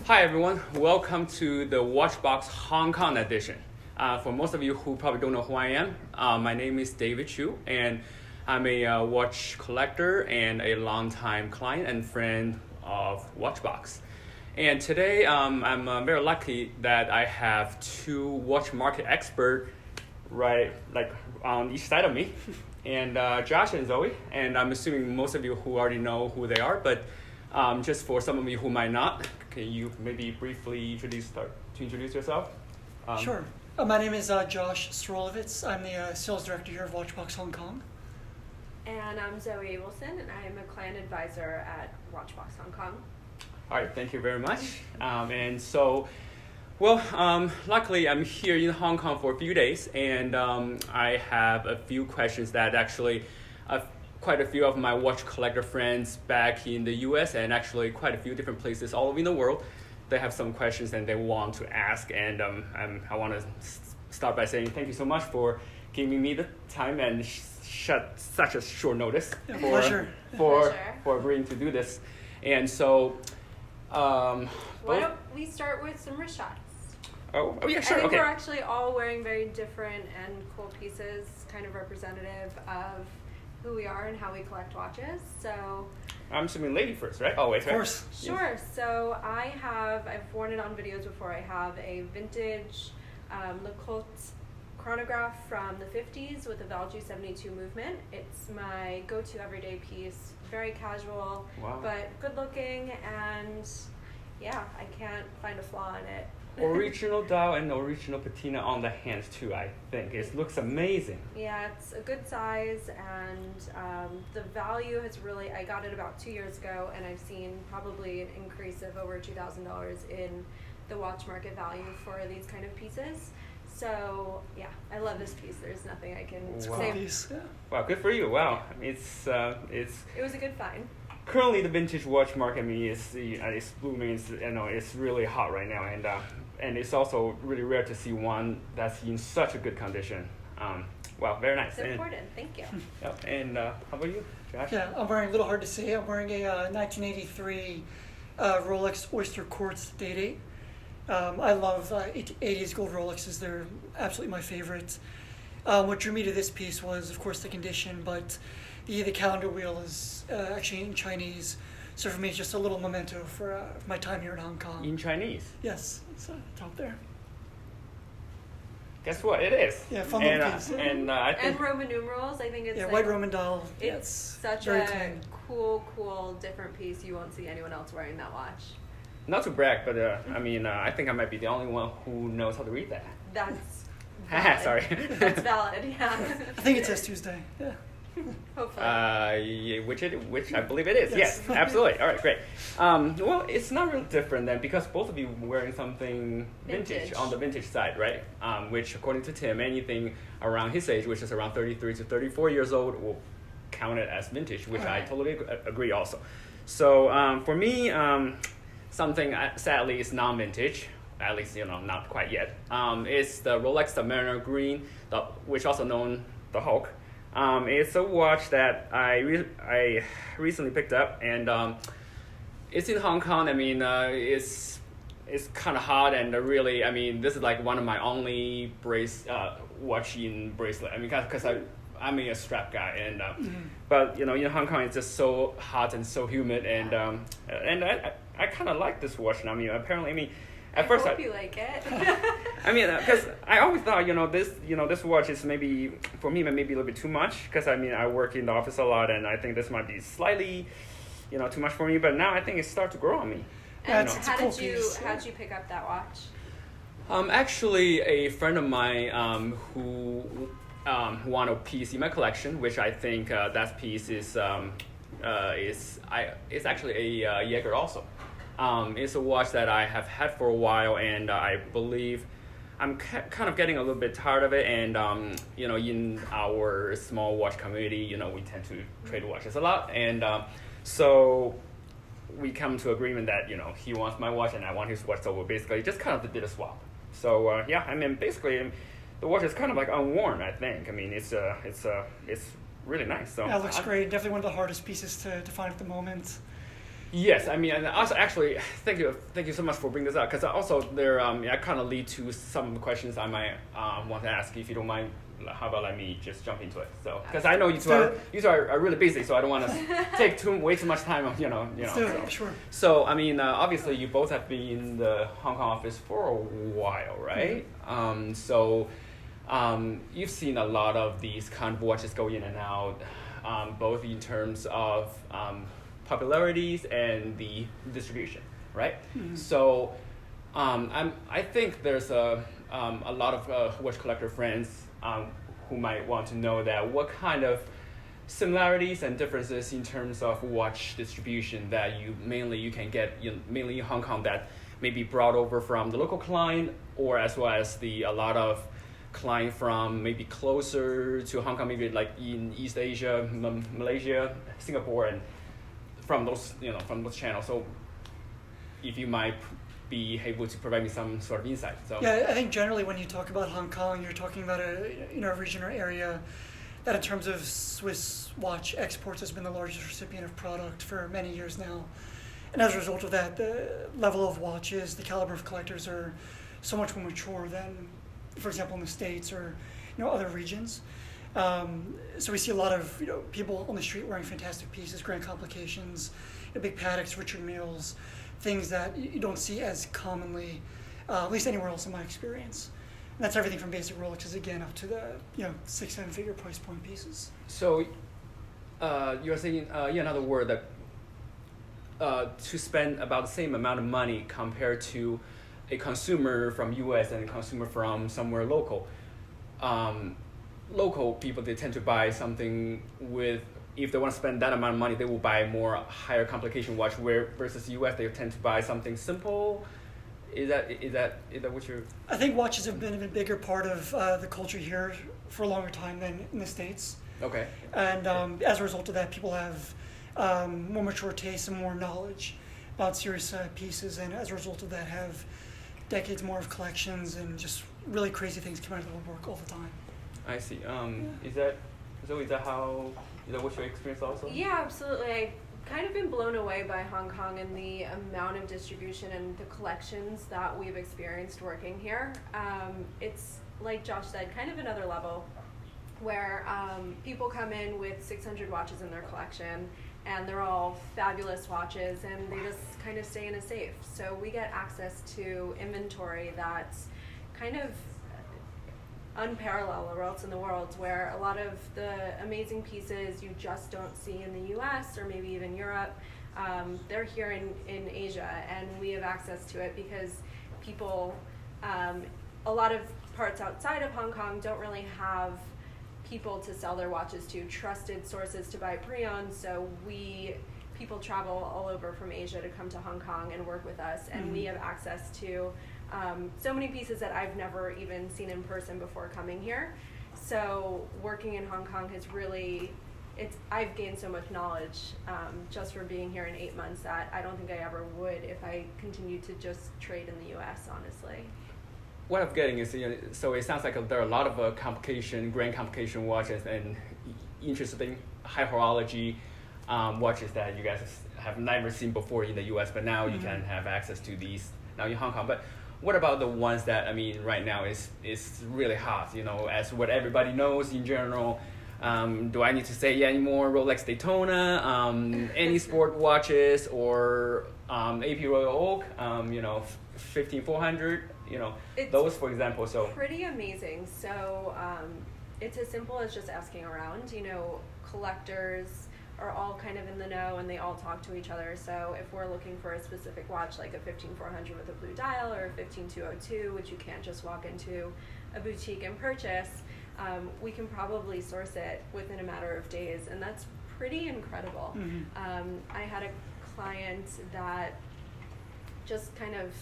Hi everyone, welcome to the WatchBox Hong Kong edition. For most of you who probably don't know who I am, my name is David Chu, and I'm a watch collector and a longtime client and friend of WatchBox. And today I'm very lucky that I have two watch market experts right on each side of me, and Josh and Zoe. And I'm assuming most of you who already know who they are, but just for some of you who might not, can you maybe briefly introduce yourself? Sure. My name is Josh Srolovitz. I'm the sales director here of WatchBox Hong Kong. And I'm Zoe Abelson, and I am a client advisor at WatchBox Hong Kong. All right, thank you very much. Luckily I'm here in Hong Kong for a few days, and I have a few questions that actually quite a few of my watch collector friends back in the US and actually quite a few different places all over in the world, they have some questions and they want to ask. And I want to start by saying thank you so much for giving me the time and such a short notice for agreeing to do this. And so, why don't we start with some wrist shots? Oh yeah, sure. I think okay. We're actually all wearing very different and cool pieces, kind of representative of who we are and how we collect watches. So I'm assuming lady first, right? Always, right? Of course. Sure. Yes. So I've worn it on videos before. I have a vintage LeCoultre chronograph from the 50s with a Valjoux 72 movement. It's my go-to everyday piece. Very casual, but good looking, and yeah, I can't find a flaw in it. Original dial and original patina on the hands too, I think. It looks amazing. Yeah, it's a good size, and the value has really, I got it about 2 years ago, and I've seen probably an increase of over $2,000 in the watch market value for these kind of pieces. So yeah, I love this piece. There's nothing I can say. Wow, good for you. Wow, it was a good find. Currently, the vintage watch market, is booming. It's really hot right now, and it's also really rare to see one that's in such a good condition. Wow, very nice. It's important. Thank you. Yep. And how about you, Josh? Yeah, I'm wearing a little hard to see. I'm wearing a 1983 Rolex Oyster Quartz Day-Date. I love 80s gold Rolexes. They're absolutely my favorite. What drew me to this piece was, of course, the condition, but the calendar wheel is actually in Chinese. So for me, it's just a little memento for my time here in Hong Kong. In Chinese? Yes, it's top there. Guess what? It is. Yeah, fun little piece. I think Roman numerals. I think it's white Roman dial. It's such a cool, different piece. You won't see anyone else wearing that watch. Not to brag, but I think I might be the only one who knows how to read that. That's valid. Sorry. That's valid. Yeah. I think it says Tuesday. Yeah. Hopefully. Which I believe it is. Yes, absolutely. All right, great. Well, it's not real different then, because both of you were wearing something vintage on the vintage side, right? Which, according to Tim, anything around his age, which is around 33 to 34 years old, will count it as vintage, which I totally agree also. So for me, something sadly is non-vintage. At least, not quite yet. It's the Rolex Submariner Green, which also known the Hulk. It's a watch that I recently picked up, and it's in Hong Kong. It's kind of hot, and really, this is like one of my only watch in bracelet. Because I'm a strap guy, and but in Hong Kong it's just so hot and so humid, and I kind of like this watch now. Apparently, at first, I hope you like it. Because I always thought, this watch is maybe, for me, maybe a little bit too much. Because, I work in the office a lot, and I think this might be slightly, too much for me. But now I think it starts to grow on me. And how did you pick up that watch? Actually, a friend of mine who wanted a piece in my collection, which I think that piece is actually a Jaeger also. It's a watch that I have had for a while, and I believe I'm kind of getting a little bit tired of it. And in our small watch community, we tend to trade watches a lot, and so we come to agreement that he wants my watch and I want his watch, so we basically just kind of did a swap. So basically the watch is kind of like unworn. I think. It's really nice. So yeah, it looks great. Definitely one of the hardest pieces to find at the moment. Yes, I mean, and also actually, thank you so much for bringing this up, because also there, I kind of lead to some questions I might want to ask. If you don't mind, how about let me just jump into it? So, because I know you two are really busy, so I don't want to take way too much time. Sure. So, I mean, obviously you both have been in the Hong Kong office for a while, right? Mm-hmm. You've seen a lot of these kind of watches go in and out, both in terms of popularities and the distribution, right? Mm-hmm. So, I think there's a lot of watch collector friends who might want to know that what kind of similarities and differences in terms of watch distribution that you can get mainly in Hong Kong that may be brought over from the local client, or as well as a lot of client from maybe closer to Hong Kong, maybe like in East Asia, Malaysia, Singapore, and from those channels. So if you might be able to provide me some sort of insight. So yeah, I think generally when you talk about Hong Kong, you're talking about a region or area that in terms of Swiss watch exports has been the largest recipient of product for many years now. And as a result of that, the level of watches, the caliber of collectors are so much more mature than, for example, in the States or other regions. So we see a lot of people on the street wearing fantastic pieces, Grand Complications, big Patek's, Richard Mille's, things that you don't see as commonly, at least anywhere else in my experience. And that's everything from basic Rolexes again up to the 6-7 figure price point pieces. So you're saying, another word that to spend about the same amount of money compared to a consumer from US and a consumer from somewhere local. Local people, they tend to buy something with, if they want to spend that amount of money, they will buy more higher complication watch, where versus US, they tend to buy something simple. Is that what you're... I think watches have been a bigger part of the culture here for a longer time than in the States. Okay. And as a result of that, people have more mature tastes and more knowledge about serious pieces, and as a result of that, have decades more of collections and just really crazy things come out of the woodwork all the time. I see. Is that what's your experience also? Yeah, absolutely. I've kind of been blown away by Hong Kong and the amount of distribution and the collections that we've experienced working here. It's, like Josh said, kind of another level where people come in with 600 watches in their collection, and they're all fabulous watches, and they just kind of stay in a safe. So we get access to inventory that's kind of unparalleled or else in the world, where a lot of the amazing pieces you just don't see in the US or maybe even Europe, they're here in Asia, and we have access to it because people, a lot of parts outside of Hong Kong don't really have people to sell their watches to, trusted sources to buy pre-owned, so people travel all over from Asia to come to Hong Kong and work with us, and we have access to so many pieces that I've never even seen in person before coming here. So working in Hong Kong has really, I've gained so much knowledge just for being here in 8 months that I don't think I ever would if I continued to just trade in the US, honestly. What I'm getting is, so it sounds like there are a lot of grand complication watches and interesting high horology watches that you guys have never seen before in the US, but now you can have access to these now in Hong Kong. But what about the ones that, I mean, right now is really hot, as what everybody knows in general? Do I need to say any more? Rolex Daytona, any sport watches, or AP Royal Oak, 15400, those, for example. So pretty amazing. So it's as simple as just asking around. Collectors are all kind of in the know, and they all talk to each other. So if we're looking for a specific watch, like a 15400 with a blue dial, or a 15202, which you can't just walk into a boutique and purchase, we can probably source it within a matter of days, and that's pretty incredible. I had a client that just kind of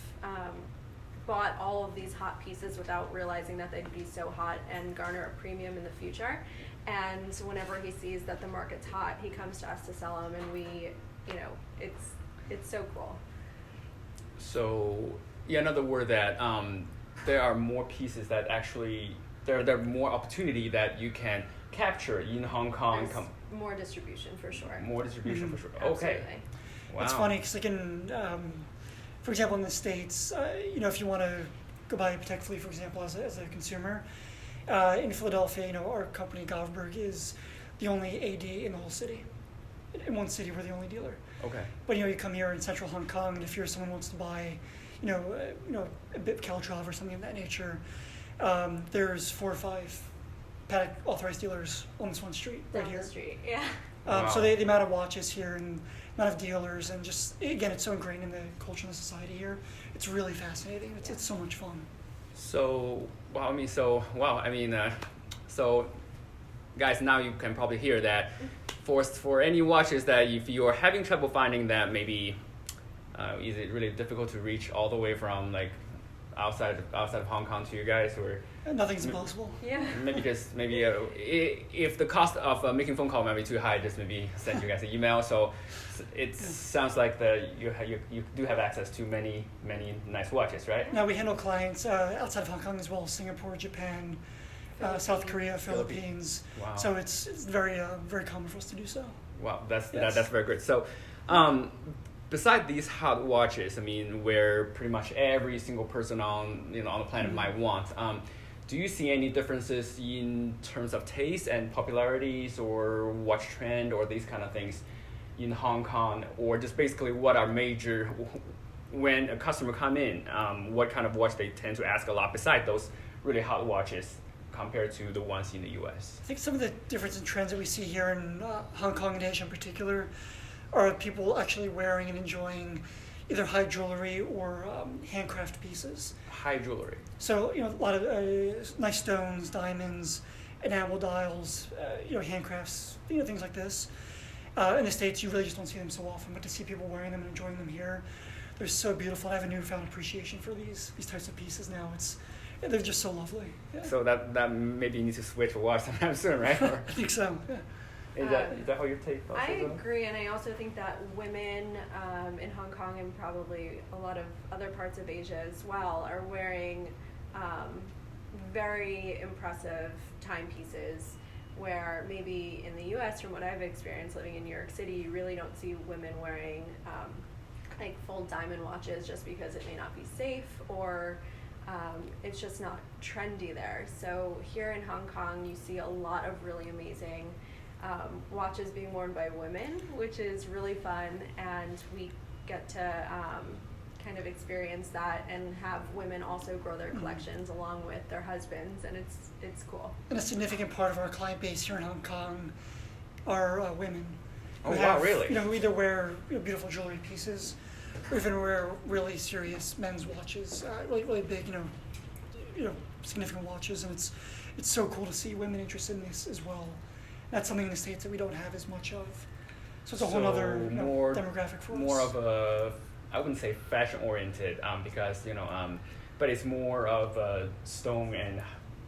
bought all of these hot pieces without realizing that they'd be so hot and garner a premium in the future. And whenever he sees that the market's hot, he comes to us to sell them, and we, it's so cool. So, another word that there are more pieces that actually, there are more opportunity that you can capture in Hong Kong. More distribution for sure. More distribution for sure. Absolutely. Okay. Wow. It's funny because for example, in the States, if you want to go buy a Patek Philippe, for example, as a consumer, in Philadelphia, our company Govberg is the only AD in the whole city. In one city, we're the only dealer. Okay. But you come here in central Hong Kong, and if someone wants to buy, a bit Caltrave or something of that nature, there's 4 or 5 Patek authorized dealers on this one street right Down here. the street, yeah. Wow. So the amount of watches here and the amount of dealers, and just again, it's so ingrained in the culture and the society here. It's really fascinating. It's so much fun. So guys, now you can probably hear that for any watches that if you're having trouble finding that, maybe is it really difficult to reach all the way from like outside of Hong Kong to you guys, or Nothing's impossible. Yeah. maybe if the cost of making phone call might be too high, just maybe send you guys an email. So it sounds like you do have access to many nice watches, right? Now we handle clients outside of Hong Kong as well, Singapore, Japan, South Korea, Philippines. Wow. So it's very very common for us to do so. Wow, that's very good. So, besides these hot watches, where pretty much every single person on the planet might want, do you see any differences in terms of taste and popularities or watch trend or these kind of things in Hong Kong, or just basically what are major when a customer come in, what kind of watch they tend to ask a lot besides those really hot watches compared to the ones in the U.S.? I think some of the difference in trends that we see here in Hong Kong and Asia in particular are people actually wearing and enjoying either high jewelry or handcraft pieces. High jewelry. So a lot of nice stones, diamonds, enamel dials, handcrafts, things like this. In the States, you really just don't see them so often, but to see people wearing them and enjoying them here, they're so beautiful. I have a newfound appreciation for these types of pieces now. They're just so lovely. Yeah. So that maybe you need to switch a watch sometime soon, right? Or I think so. Yeah. is that how you take? I agree, and I also think that women in Hong Kong and probably a lot of other parts of Asia as well are wearing very impressive timepieces, where maybe in the U.S., from what I've experienced living in New York City, you really don't see women wearing like full diamond watches just because it may not be safe or it's just not trendy there. So here in Hong Kong, you see a lot of really amazing watches being worn by women, which is really fun, and we get to kind of experience that and have women also grow their collections along with their husbands, and it's cool. And a significant part of our client base here in Hong Kong are women. Oh, who wow, have, really? Who either wear beautiful jewelry pieces, or even wear really serious men's watches, really big, significant watches, and it's so cool to see women interested in this as well. That's something in the States that we don't have as much of. So it's a whole other demographic for us. More of a, I wouldn't say fashion oriented, because but it's more of a stone and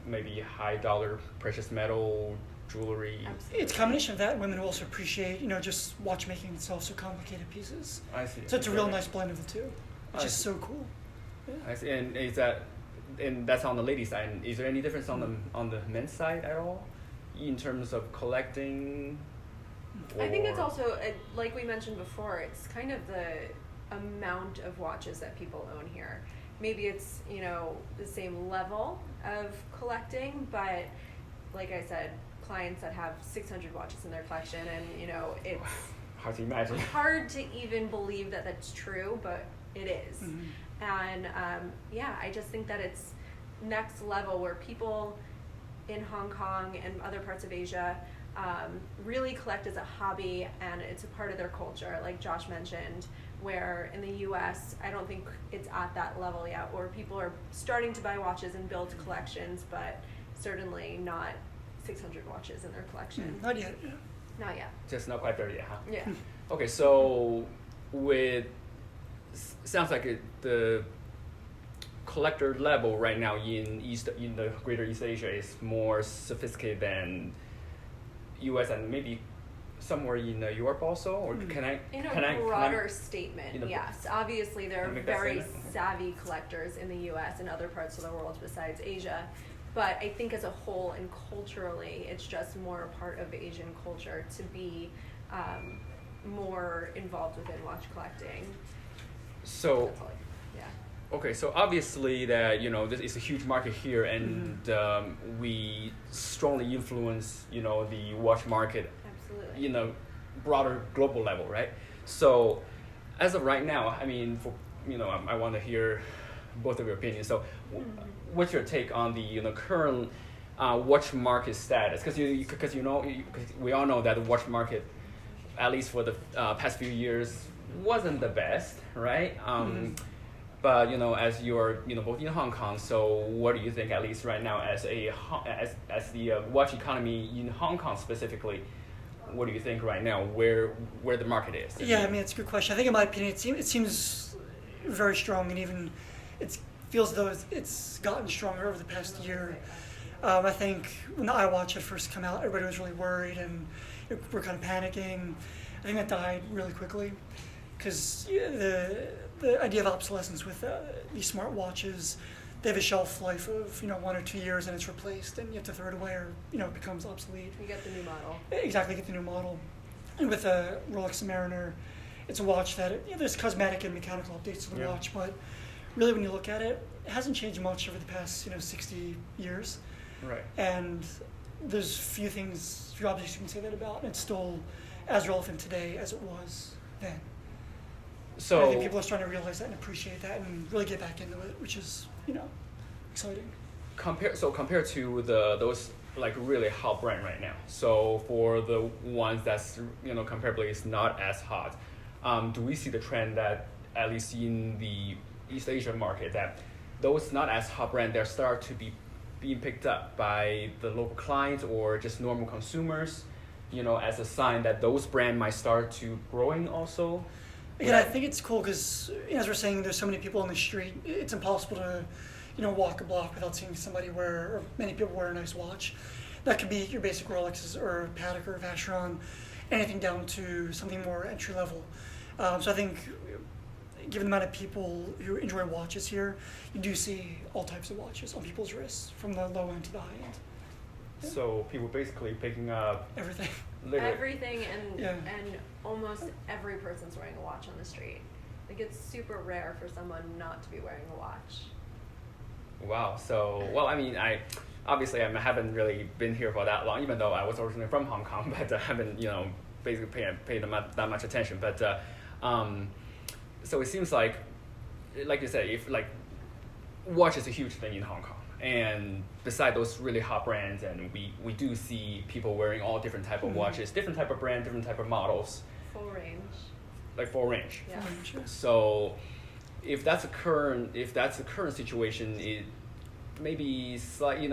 maybe high dollar precious metal jewelry. Absolutely. It's a combination of that. Women who also appreciate, just watchmaking itself, so complicated pieces. I see. So it's a real nice blend of the two, which I is see. so cool. Yeah. I see. And that's on the ladies' side. And is there any difference on the men's side at all, in terms of collecting? I think it's also, like we mentioned before, it's kind of the amount of watches that people own here. Maybe it's, the same level of collecting, but like I said, clients that have 600 watches in their collection, and, it's hard to imagine. hard to even believe that that's true, but it is. Mm-hmm. And, I just think that it's next level where people in Hong Kong and other parts of Asia really collect as a hobby, and it's a part of their culture, like Josh mentioned, where in the US, I don't think it's at that level yet, where people are starting to buy watches and build collections, but certainly not 600 watches in their collection. Not yet. Yeah. Not yet. Just not quite there yet, huh? Yeah. Okay, so sounds like the collector level right now in the Greater East Asia is more sophisticated than U.S. and maybe somewhere in Europe also, or can I? In a broader statement, yes. Obviously, there are very savvy collectors in the U.S. and other parts of the world besides Asia. But I think as a whole and culturally, it's just more a part of Asian culture to be more involved within watch collecting. So, That's all yeah. okay, so obviously that, this is a huge market here, and we strongly influence, the watch market, Absolutely. Broader global level, right? So, as of right now, I mean, I want to hear both of your opinions. So, what's your take on the, current watch market status? Because we all know that the watch market, at least for the past few years, wasn't the best, right? But as you're both in Hong Kong, so what do you think, at least right now, as the watch economy in Hong Kong specifically? What do you think right now where the market is? Yeah, I mean, it's a good question. I think in my opinion, it seems very strong, and even it feels as though it's gotten stronger over the past year. I think when the iWatch had first come out, everybody was really worried, and we're kind of panicking. I think that died really quickly, because the idea of obsolescence with these smart watches, they have a shelf life of 1 or 2 years, and it's replaced, and you have to throw it away, or it becomes obsolete. You get the new model. Exactly, get the new model. And with a Rolex Submariner, it's a watch that there's cosmetic and mechanical updates to the watch, but really when you look at it, it hasn't changed much over the past 60 years. Right. And there's few objects you can say that about, and it's still as relevant today as it was then. So and I think people are starting to realize that and appreciate that and really get back into it, which is exciting. Compared to those like really hot brand right now. So for the ones that's comparably is not as hot, do we see the trend that at least in the East Asia market that those not as hot brand they start to be being picked up by the local clients or just normal consumers, as a sign that those brands might start to growing also? Again, I think it's cool because, as we're saying, there's so many people on the street. It's impossible to, walk a block without seeing somebody or many people wear a nice watch. That could be your basic Rolexes or Patek or Vacheron, anything down to something more entry level. So I think, given the amount of people who enjoy watches here, you do see all types of watches on people's wrists, from the low end to the high end. Yeah. So people basically picking up everything. Everything, and almost every person's wearing a watch on the street. Like, it's super rare for someone not to be wearing a watch. Wow. So, well, I mean, I haven't really been here for that long, even though I was originally from Hong Kong, but I haven't, basically paid that much attention. But so it seems like you said, if like watch is a huge thing in Hong Kong. And beside those really hot brands, and we do see people wearing all different type of watches, different type of brand, different type of models. Full range. Like full range. Yeah. So, if that's a current situation, it maybe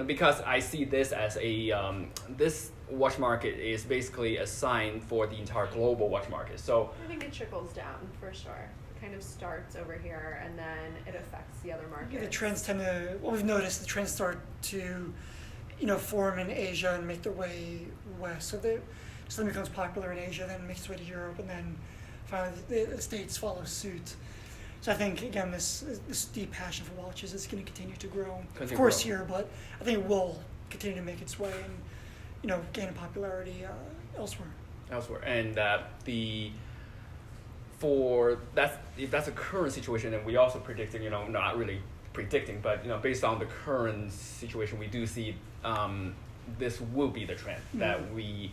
because I see this as this watch market is basically a sign for the entire global watch market. So I think it trickles down for sure. Kind of starts over here and then it affects the other markets. Yeah, the trends we've noticed the trends start to, form in Asia and make their way west. So something becomes popular in Asia, then makes its way to Europe, and then finally the States follow suit. So I think, again, this deep passion for watches is going to continue to grow. Of course here, but I think it will continue to make its way and, gain popularity elsewhere. And if that's a current situation, and we also predicting, not really predicting, but based on the current situation, we do see this will be the trend that we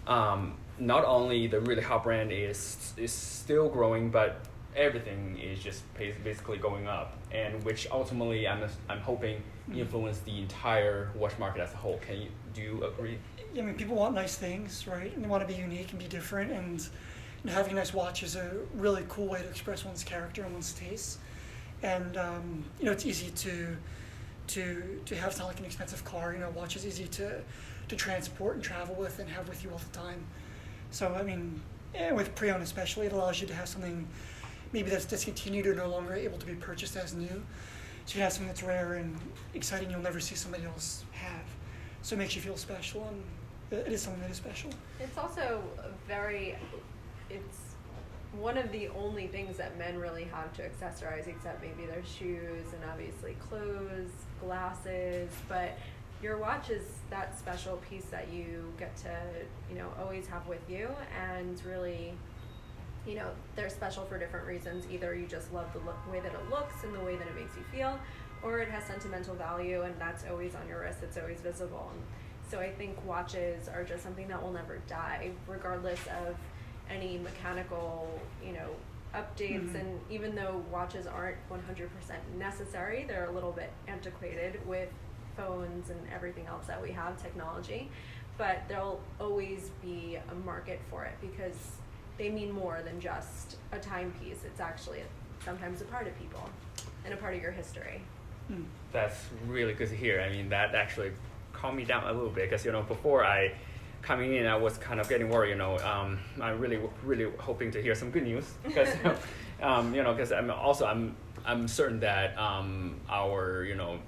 not only the really hot brand is still growing, but everything is just basically going up, and which ultimately I'm hoping influence the entire watch market as a whole. Do you agree? Yeah, I mean, people want nice things, right? And they want to be unique and be different, and having a nice watch is a really cool way to express one's character and one's taste. And it's easy to have. It's not like an expensive car. Watch is easy to transport and travel with and have with you all the time. So I mean, with pre-owned especially, it allows you to have something maybe that's discontinued or no longer able to be purchased as new. So you have something that's rare and exciting you'll never see somebody else have. So it makes you feel special, and it is something that is special. It's also it's one of the only things that men really have to accessorize, except maybe their shoes and obviously clothes, glasses, but your watch is that special piece that you get to, always have with you and really you know, they're special for different reasons. Either you just love the way that it looks and the way that it makes you feel, or it has sentimental value, and that's always on your wrist, it's always visible. And so I think watches are just something that will never die, regardless of any mechanical, you know, updates. And even though watches aren't 100% necessary, they're a little bit antiquated with phones and everything else that we have, technology, but there'll always be a market for it because they mean more than just a timepiece. It's actually sometimes a part of people and a part of your history. That's really good to hear. I mean, that actually calmed me down a little bit because, you know, before coming in, I was kind of getting worried, you know. I'm really hoping to hear some good news because, you know, because I'm certain that our, you know,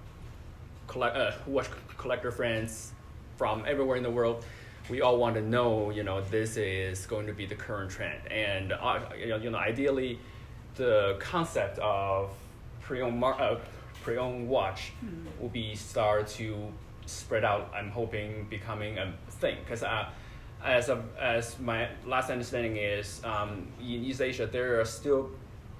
watch collector friends from everywhere in the world, we all want to know, you know, this is going to be the current trend. And, you know, ideally, the concept of pre-owned watch will be start to spread out. I'm hoping becoming a thing because as my last understanding is, in East Asia there are still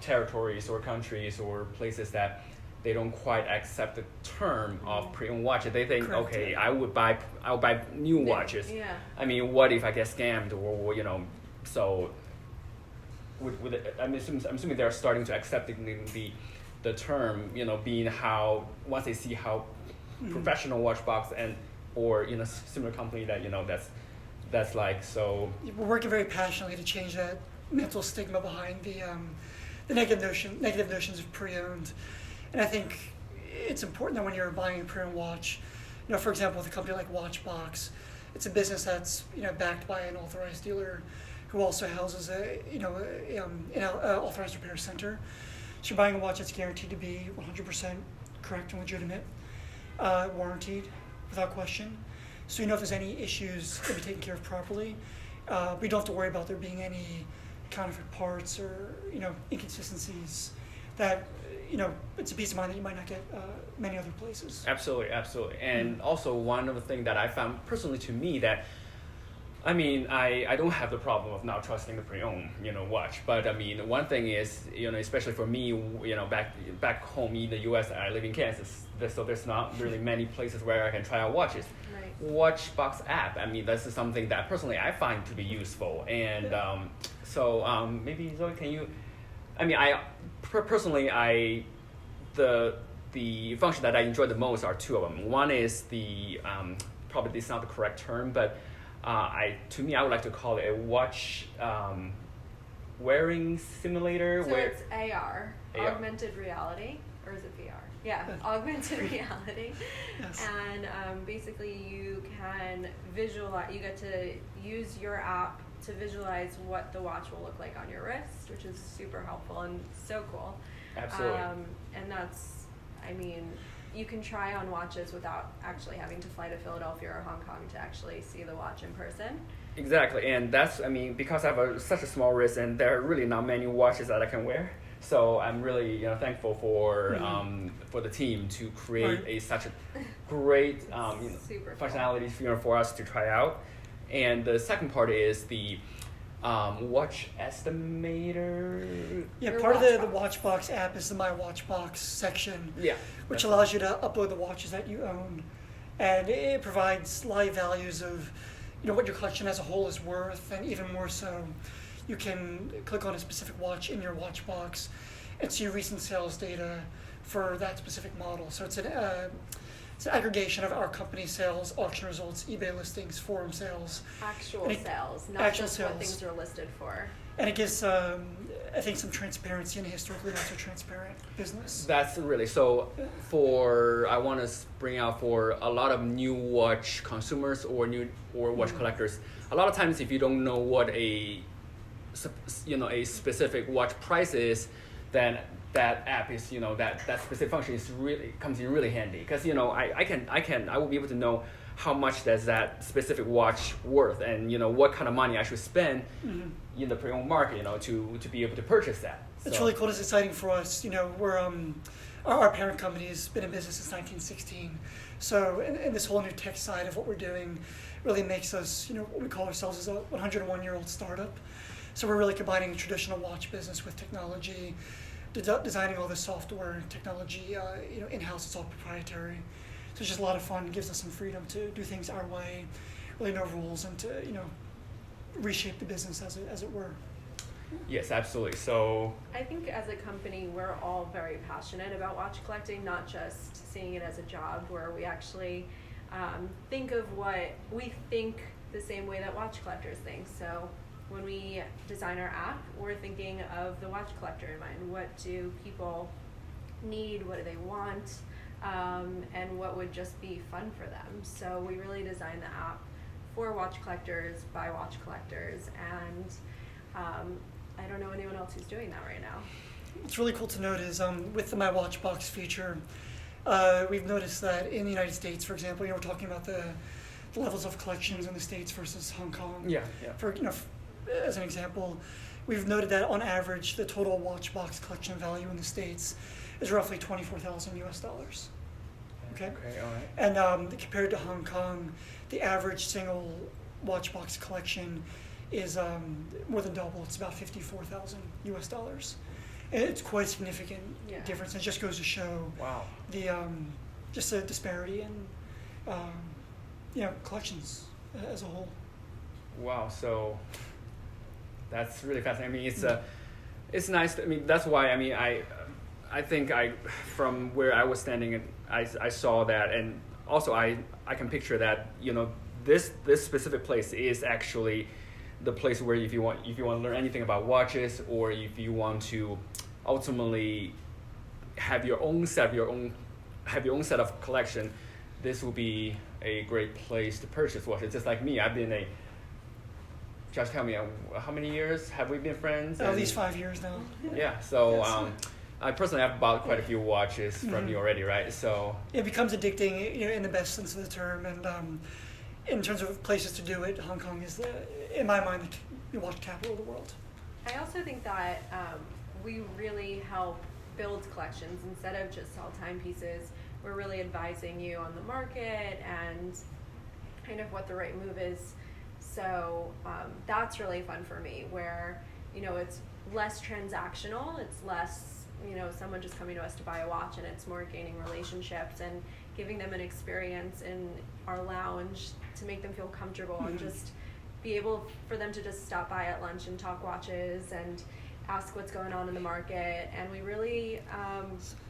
territories or countries or places that they don't quite accept the term of pre-owned watches. They think, correct, okay, I'll buy new watches. Yeah. I mean, what if I get scammed or you know? So, I'm assuming they're starting to accept the term, you know, being how once they see how professional WatchBox or you know similar company that, you know, that's like. So we're working very passionately to change that mental stigma behind the negative notions of pre-owned. And I think it's important that when you're buying a pre-owned watch, you know, for example, with a company like WatchBox, it's a business that's, you know, backed by an authorized dealer who also houses an authorized repair center. So you're buying a watch that's guaranteed to be 100% correct and legitimate, warranted without question. So you know if there's any issues, they'll be taken care of properly. We don't have to worry about there being any counterfeit parts or, you know, inconsistencies that, you know, it's a peace of mind that you might not get many other places. Absolutely. And also one of the things that I found personally to me that, I mean, I don't have the problem of not trusting the pre-owned, you know, watch. But I mean, one thing is, you know, especially for me, you know, back home in the U.S., I live in Kansas, so there's not really many places where I can try out watches. Right. WatchBox app, I mean, that's something that personally I find to be useful. And so maybe Zoe, can you? I mean, personally, the function that I enjoy the most are two of them. One is the probably this is not the correct term, but to me, I would like to call it a watch wearing simulator. So it's AR, augmented reality, or is it VR? Yeah, augmented reality. Yes. And basically you can visualize, you get to use your app to visualize what the watch will look like on your wrist, which is super helpful and so cool. Absolutely. And that's, I mean, you can try on watches without actually having to fly to Philadelphia or Hong Kong to actually see the watch in person. Exactly, and that's, I mean, because I have such a small wrist and there are really not many watches that I can wear. So I'm really, you know, thankful for the team to create such a great functionality, you know, for us to try out. And the second part is the watch estimator. Yeah, part of the WatchBox app is the My WatchBox section, which allows you to upload the watches that you own, and it provides live values of, you know, what your collection as a whole is worth, and even more so, you can click on a specific watch in your WatchBox and see recent sales data for that specific model. So it's an aggregation of our company sales, auction results, eBay listings, forum sales. Actual sales, not just what things are listed for. And it gives, I think, some transparency in a historically not so transparent business. That's really, so I want to bring out for a lot of new watch consumers or watch collectors, a lot of times if you don't know what a specific watch price is, then that app is, you know, that specific function is really comes in really handy because, you know, I will be able to know how much does that specific watch worth and, you know, what kind of money I should spend in the pre-owned market, you know, to be able to purchase that. It's really cool. It's exciting for us. You know, we're our parent company has been in business since 1916. So, and this whole new tech side of what we're doing really makes us, you know, what we call ourselves as a 101-year-old startup. So we're really combining the traditional watch business with technology, designing all the software and technology, in-house. It's all proprietary. So it's just a lot of fun. It gives us some freedom to do things our way, really no rules, and to reshape the business as it were. Yes, absolutely. So I think as a company, we're all very passionate about watch collecting, not just seeing it as a job, where we actually think of what we think the same way that watch collectors think. So when we design our app, we're thinking of the watch collector in mind. What do people need? What do they want? And what would just be fun for them? So we really design the app for watch collectors, by watch collectors, and I don't know anyone else who's doing that right now. What's really cool to note is with the My WatchBox feature, we've noticed that in the United States, for example, we're talking about the levels of collections in the States versus Hong Kong. Yeah. For as an example, we've noted that on average, the total WatchBox collection value in the States is roughly $24,000 US. Okay, all right. And compared to Hong Kong, the average single WatchBox collection is more than double. It's about $54,000 US. And it's quite a significant difference. It just goes to show the just the disparity in collections as a whole. Wow. So that's really fascinating. I mean, it's nice. That's why. I think from where I was standing, I saw that, and also I can picture that. This specific place is actually the place where if you want to learn anything about watches, or if you want to ultimately have your own set of collection, this will be a great place to purchase watches. Just like me, I've been Josh, tell me, how many years have we been friends? At least 5 years now. Yeah, so I personally have bought quite a few watches from you already, right? So it becomes addicting, in the best sense of the term, and in terms of places to do it, Hong Kong is, in my mind, the watch capital of the world. I also think that we really help build collections instead of just sell timepieces. We're really advising you on the market and kind of what the right move is. So that's really fun for me, where it's less transactional. It's less someone just coming to us to buy a watch, and it's more gaining relationships and giving them an experience in our lounge to make them feel comfortable and just be able for them to just stop by at lunch and talk watches and ask what's going on in the market. And we really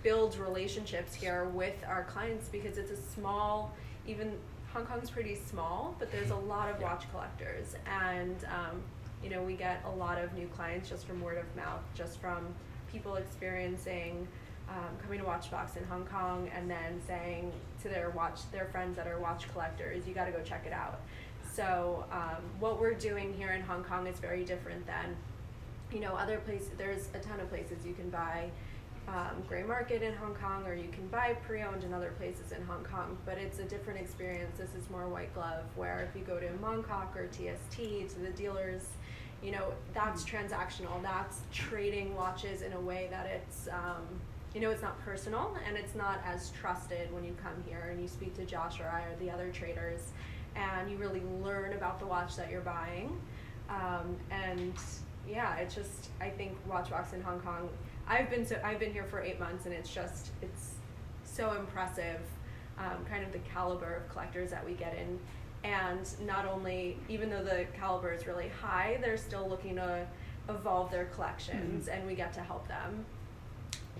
build relationships here with our clients, because it's a small, even Hong Kong's pretty small, but there's a lot of watch collectors, and we get a lot of new clients just from word of mouth, just from people experiencing coming to WatchBox in Hong Kong and then saying to their friends that are watch collectors, you got to go check it out. So what we're doing here in Hong Kong is very different than other places. There's a ton of places you can buy gray market in Hong Kong, or you can buy pre-owned in other places in Hong Kong, but it's a different experience. This is more white glove, where if you go to Mongkok or TST, to the dealers, that's transactional. That's trading watches in a way that it's it's not personal, and it's not as trusted when you come here and you speak to Josh or I or the other traders, and you really learn about the watch that you're buying. It's just, I think WatchBox in Hong Kong, I've been here for 8 months, and it's so impressive, kind of the caliber of collectors that we get in. And not only, even though the caliber is really high, they're still looking to evolve their collections, and we get to help them.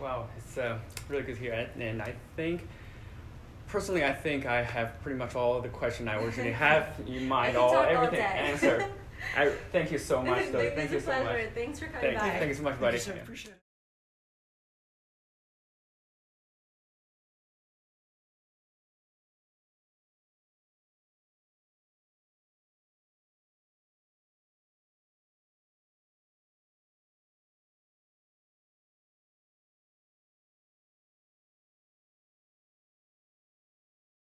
Wow, it's really good to hear. And I think, personally, I have pretty much all the questions I originally have in mind, everything answered. Thank you so much, though. Thank you so much. Thanks for coming by. Thank you so much, buddy. Thank you, sir. Appreciate it.